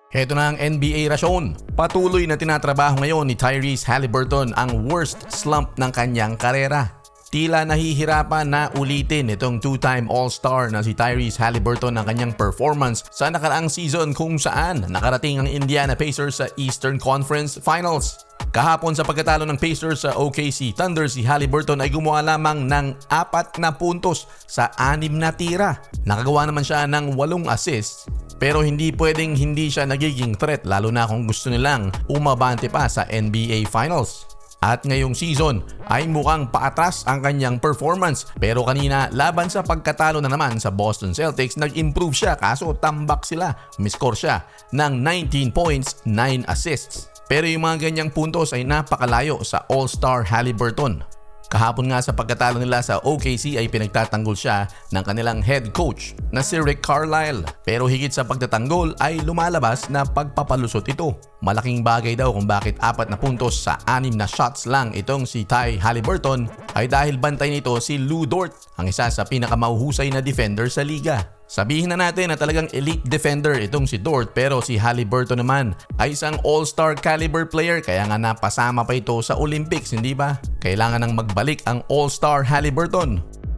Heto na ang NBA rasyon. Patuloy na tinatrabaho ngayon ni Tyrese Haliburton ang worst slump ng kanyang karera. Tila nahihirapan na ulitin itong two-time All-Star na si Tyrese Haliburton ang kanyang performance sa nakaraang season kung saan nakarating ang Indiana Pacers sa Eastern Conference Finals. Kahapon sa pagkatalo ng Pacers sa OKC Thunder, si Haliburton ay gumawa lamang ng 4 na puntos sa 6 na tira. Nakagawa naman siya ng 8 assists. Pero hindi pwedeng hindi siya nagiging threat lalo na kung gusto nilang umabante pa sa NBA Finals. At ngayong season ay mukhang paatras ang kanyang performance. Pero kanina laban sa pagkatalo na naman sa Boston Celtics, nag-improve siya kaso tambak sila. Umiscore siya ng 19 points, 9 assists. Pero yung mga ganyang puntos ay napakalayo sa All-Star Haliburton. Kahapon nga sa pagkatalo nila sa OKC ay pinagtatanggol siya ng kanilang head coach na si Rick Carlisle. Pero higit sa pagtatanggol ay lumalabas na pagpapalusot ito. Malaking bagay daw kung bakit 4 na puntos sa 6 na shots lang itong si Ty Haliburton ay dahil bantay nito si Lu Dort, ang isa sa pinakamahuhusay na defender sa liga. Sabihin na natin na talagang elite defender itong si Dort, pero si Haliburton naman ay isang all-star caliber player kaya nga napasama pa ito sa Olympics, hindi ba? Kailangan nang magbalik ang all-star Haliburton.